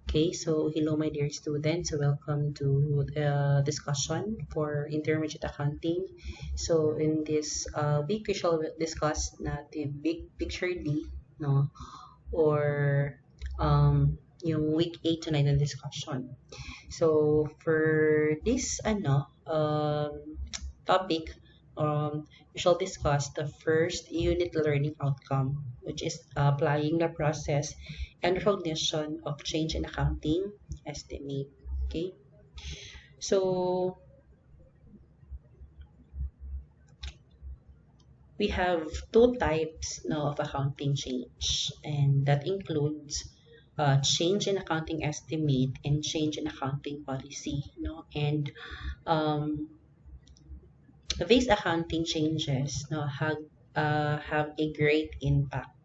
Okay, so hello my dear students, welcome to the discussion for intermediate accounting. So in this week we shall discuss na the big picture D, no, or yung week 8 to 9 na discussion. So for this topic, we shall discuss the first unit learning outcome, which is applying the process and recognition of change in accounting estimate. Okay, so we have two types now of accounting change, and that includes change in accounting estimate and change in accounting policy. And um, these accounting changes have a great impact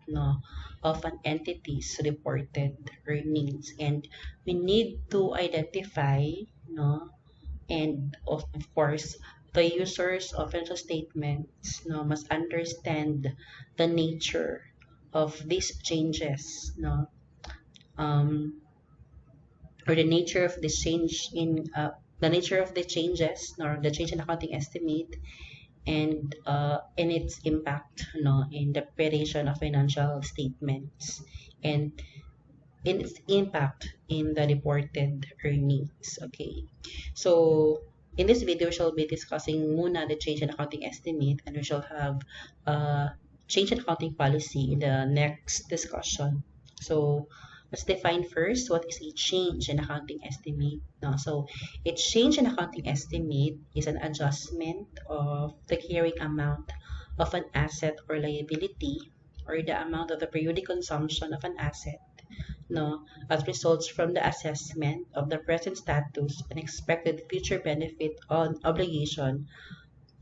of an entity's reported earnings, and we need to identify and of course the users of financial statements must understand the nature of these changes um, or the nature of this change in the nature of the changes or the change in accounting estimate and its impact in the preparation of financial statements and in its impact in the reported earnings. Okay, so in this video we shall be discussing muna the change in accounting estimate, and we shall have change in accounting policy in the next discussion. So let's define first what is a change in accounting estimate. So a change in accounting estimate is an adjustment of the carrying amount of an asset or liability, or the amount of the periodic consumption of an asset as results from the assessment of the present status and expected future benefit on obligation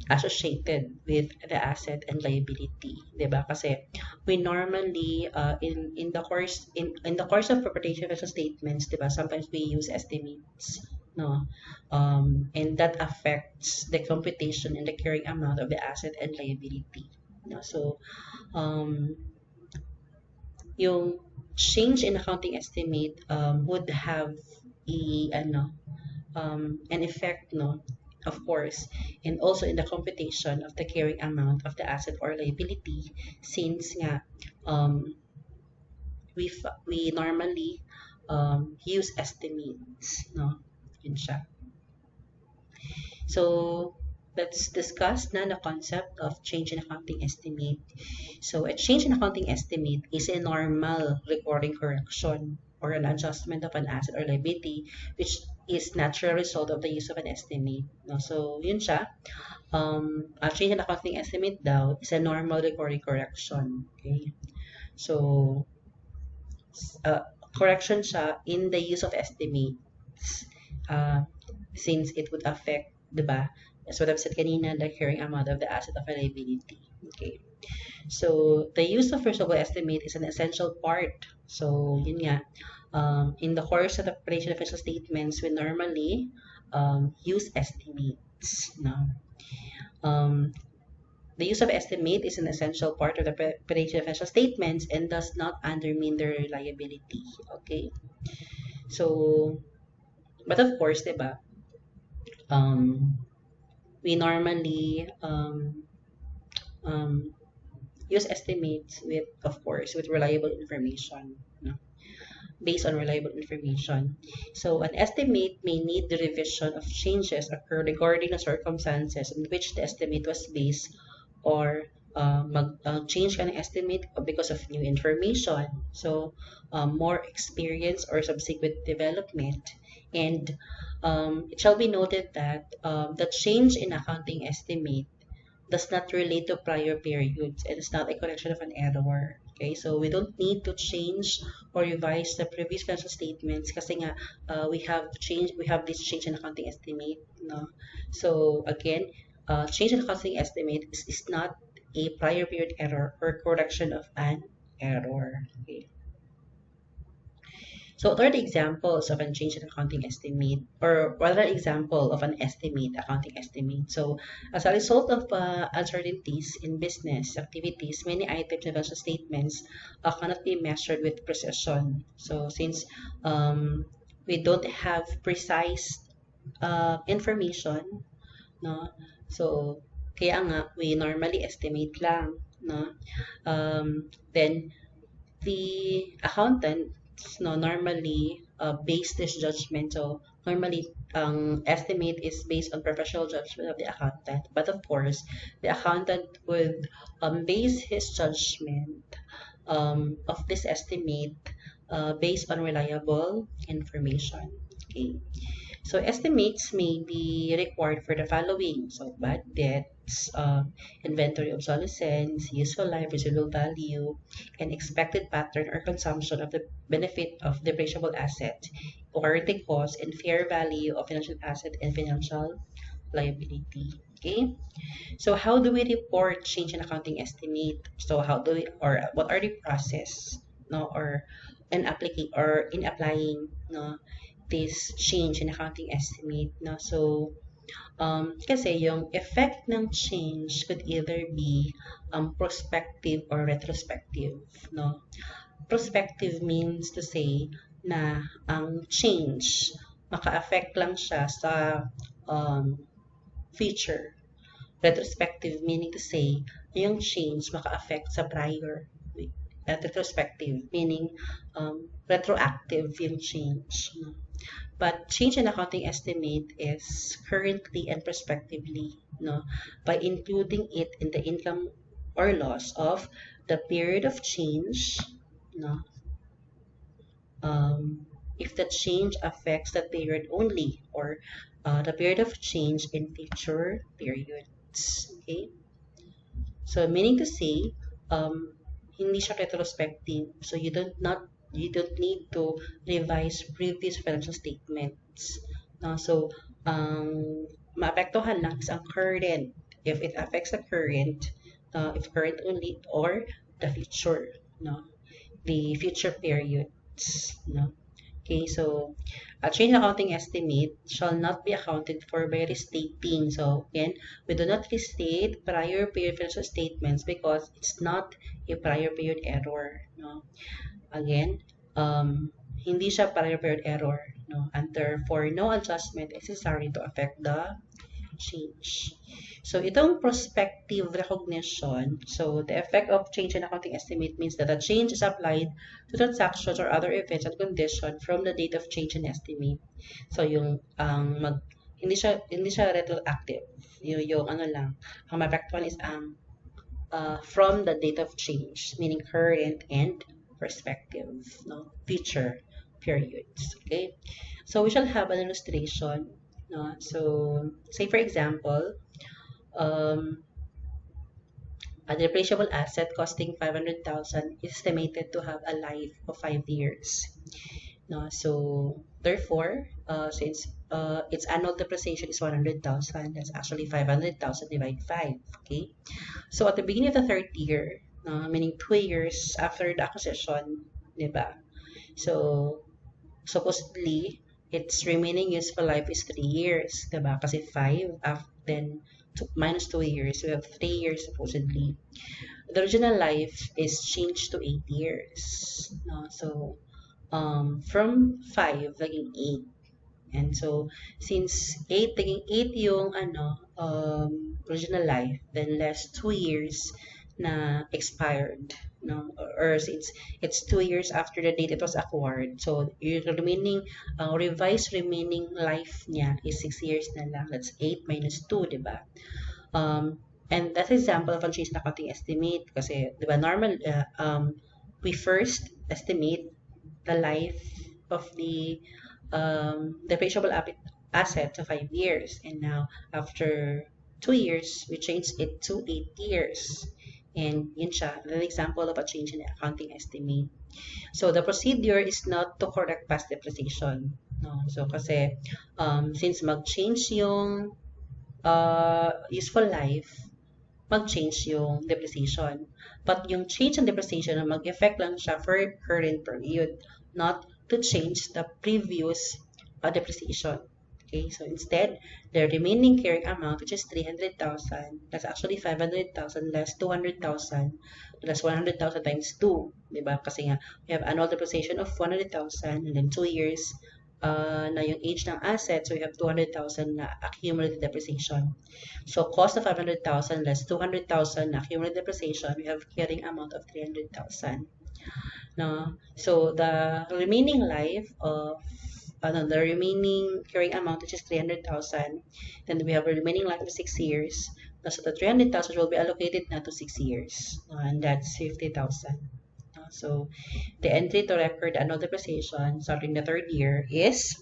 associated with the asset and liability, 'di ba? Kasi we normally in the course of preparation of financial statements, 'di ba? Sometimes we use estimates, no? And that affects the computation and the carrying amount of the asset and liability. So um yung change in accounting estimate would have an effect, of course, and also in the computation of the carrying amount of the asset or liability, since nga um, we normally use estimates, yun siya. So let's discuss na the concept of change in accounting estimate. So a change in accounting estimate is a normal recording correction or an adjustment of an asset or liability, which is natural result of the use of an estimate. No? So yun siya. A change in accounting estimate daw is a normal recording correction. Okay. So uh, correction siya in the use of estimates, uh, since it would affect, di ba? As what I've said kanina, the carrying amount of the asset of a liability. Okay. So the use of reasonable estimate is an essential part. So yun nga, in the course of the preparation of financial statements, we normally use estimates. No? Um, the use of estimate is an essential part of the preparation of financial statements and does not undermine their reliability. Okay? So, but of course, diba, we normally um, use estimates with, of course, with reliable information, based on reliable information. So an estimate may need the revision of changes occur regarding the circumstances in which the estimate was based, or change ka ng estimate because of new information. So more experience or subsequent development. And it shall be noted that the change in accounting estimate does not relate to prior periods and is not a correction of an error. Okay, so we don't need to change or revise the previous financial statements kasi nga we have this change in accounting estimate, no? So again, change in accounting estimate is not a prior period error or correction of an error. Okay. So what are the examples of a change in accounting estimate, or what are example of an estimate, accounting estimate? So as a result of uncertainties in business activities, many items in financial statements cannot be measured with precision. So since we don't have precise information, no? So kaya nga we normally estimate lang, no? Then the accountants, no, normally base this judgment. So normally estimate is based on professional judgment of the accountant, but of course the accountant would base his judgment of this estimate based on reliable information. Okay. So estimates may be required for the following. So bad debts, inventory obsolescence, useful life, residual value, and expected pattern or consumption of the benefit of depreciable asset, operating cost, and fair value of financial asset and financial liability. Okay. So how do we report change in accounting estimate? So how do we, or what are the process, no, or in applying, no, this change in accounting estimate, no? So kasi yung effect ng change could either be prospective or retrospective, no? Prospective means to say na ang change maka-affect lang siya sa um, future. Retrospective meaning to say yung change maka-affect sa prior. At retrospective meaning retroactive yung change, no? But change in accounting estimate is currently and prospectively, no, by including it in the income or loss of the period of change, no, if the change affects the period only, or the period of change in future periods. Okay. So meaning to say, hindi siya retrospective. So you don't need to revise previous financial statements. No? So maapektuhan lang is ang current. If it affects the current, if current only, or the future, no, the future periods, no. Okay, so a change in accounting estimate shall not be accounted for by restating. So again, we do not restate prior period financial statements because it's not a prior period error. No, again, hindi siya prior period error. No, and therefore no adjustment is necessary to affect the change. So itong prospective recognition, so the effect of change in accounting estimate means that a change is applied to transactions or other events and conditions from the date of change in estimate. So yung hindi siya retroactive. Yung ano lang, ang mapektuhan is from the date of change, meaning current and prospective, no, future periods. Okay, so we shall have an illustration. No? So, say for example, um, a depreciable asset costing 500,000 is estimated to have a life of 5 years. No? So, therefore, since its annual depreciation is 100,000, that's actually 500,000 divided 5. Okay. So, at the beginning of the third year, meaning 2 years after the acquisition, diba? So, supposedly, its remaining useful life is 3 years, diba? Kasi 5, then minus 2 years, we have 3 years supposedly. The original life is changed to 8 years. No? So, from 5, naging 8. And so, since 8, naging 8 yung original life, then less 2 years na expired, no, or it's 2 years after the date it was acquired, so yung remaining revised remaining life niya is 6 years na lang. That's 8 minus 2, diba? And that's example of a change in accounting estimate kasi, diba, normal we first estimate the life of the depreciable asset to 5 years, and now after 2 years we changed it to 8 years. And yun siya, an example of a change in accounting estimate. So the procedure is not to correct past depreciation. No? So kasi since mag-change yung useful life, mag-change yung depreciation. But yung change in depreciation, mag-effect lang siya for current period, not to change the previous depreciation. Okay, so instead, the remaining carrying amount, which is 300,000, that's actually 500,000 less 200,000 plus 100,000 times 2, di ba? Kasi nga, we have annual depreciation of 100,000 and then 2 years na yung age ng asset, so we have 200,000 na accumulated depreciation. So, cost of 500,000 less 200,000 na accumulated depreciation, we have carrying amount of 300,000. No? So, the remaining life of the remaining carrying amount, which is 300,000, then we have a remaining life of 6 years. So, the 300,000 will be allocated na to 6 years, and that's 50,000. So, the entry to record annual depreciation starting the third year is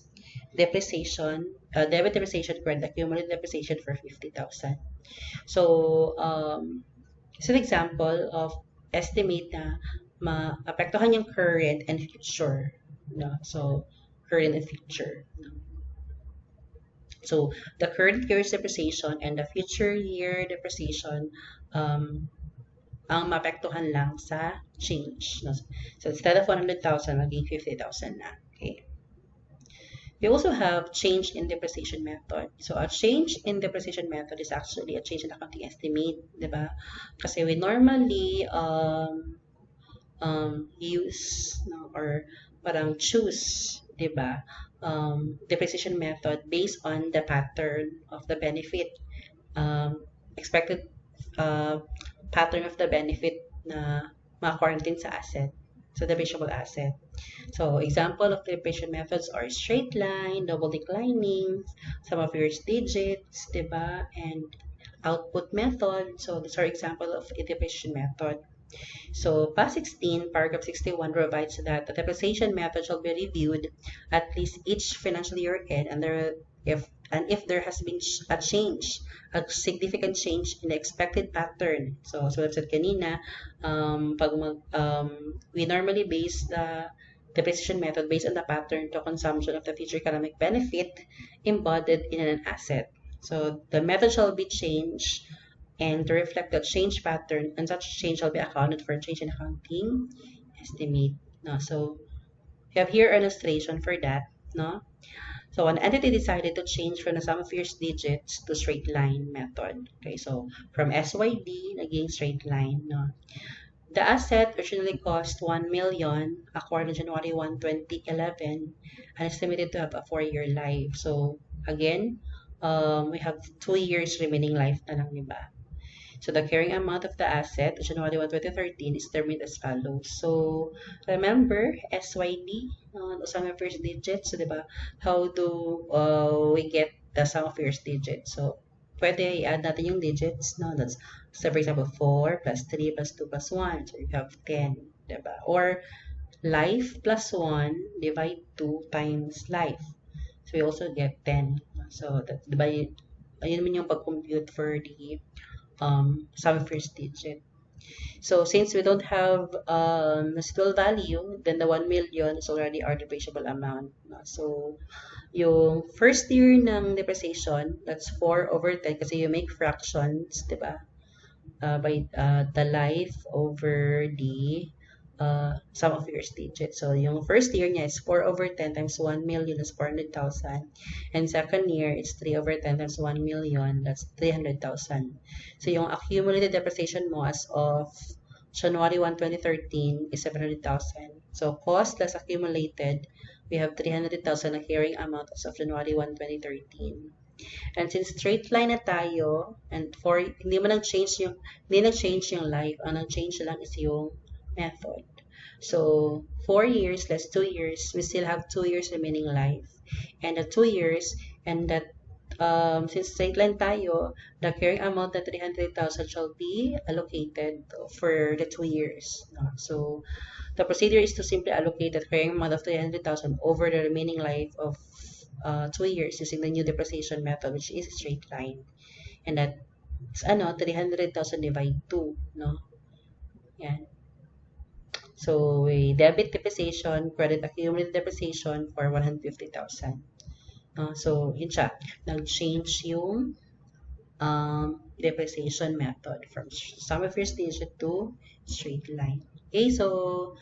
depreciation, debit depreciation current accumulated depreciation for 50,000. So, it's an example of estimate na maapektuhan yung current and future. No? So, current and future. No? So, the current year's depreciation and the future year depreciation ang mapektuhan lang sa change. No? So, instead of 100,000, maging 50,000 na. Okay. We also have change in depreciation method. So, a change in depreciation method is actually a change in accounting estimate, di ba? Kasi we normally use or parang choose, di ba? Depreciation method based on the pattern of the benefit, expected pattern of the benefit na ma-quarantine sa asset, so depreciable asset. So, example of depreciation methods are straight line, double declining, sum of years digits, diba? And output method. So, these are example of a depreciation method. So, PAS 16, paragraph 61 provides that the depreciation method shall be reviewed at least each financial year end, and if there has been a change, a significant change in the expected pattern. So I've said kanina, we normally base the depreciation method based on the pattern to consumption of the future economic benefit embodied in an asset. So the method shall be changed and to reflect the change pattern, and such change shall be accounted for change in accounting estimate. No? So we have here an illustration for that. No? So an entity decided to change from the sum of years digits to straight line method. Okay, so from SYD, naging straight line. No? The asset originally cost 1 million acquired on January 1, 2011 and estimated to have a 4-year life. So again, we have 2 years remaining life na lang, diba? So the carrying amount of the asset, January 1, 2013, is determined as follows. So remember, SYD, sum of first digits. So diba, how do we get the sum of first digits? So pwede i-add natin yung digits. No? That's, so for example, 4 plus 3 plus 2 plus 1. So you have 10. Diba? Or life plus 1 divide 2 times life. So we also get 10. So that, diba, ayun man yung pag-compute for the sum first digit. So since we don't have residual value, then the 1 million is already our depreciable amount. So yung first year ng depreciation, that's 4 over 10 kasi you make fractions, diba? By the life over the sum of years digits. So yung first year niya is 4 over 10 times 1 million is 400,000. And second year, it's 3 over 10 times 1 million, that's 300,000. So yung accumulated depreciation mo as of January 1, 2013 is 700,000. So cost less accumulated, we have 300,000 na carrying amount as of January 1, 2013. And since straight line na tayo, and for hindi nag-change yung life, ang nag-change lang is yung method. So 4 years less 2 years, we still have 2 years remaining life. And the 2 years, and that since straight line tayo, the carrying amount na 300,000 shall be allocated for the 2 years. So the procedure is to simply allocate the carrying amount of 300,000 over the remaining life of 2 years using the new depreciation method, which is straight line. And that's 300,000 divide 2, no? Yan. So we debit depreciation, credit accumulated depreciation for 150,000. So yun siya, nag-change yung depreciation method from sum of first digit to straight line. Okay, so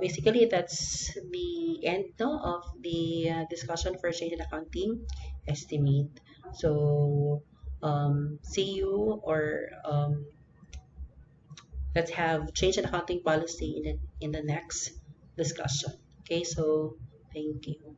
basically that's the end, no, of the discussion for change in accounting estimate. So see you, or let's have change in accounting policy in the next discussion. Okay, so thank you.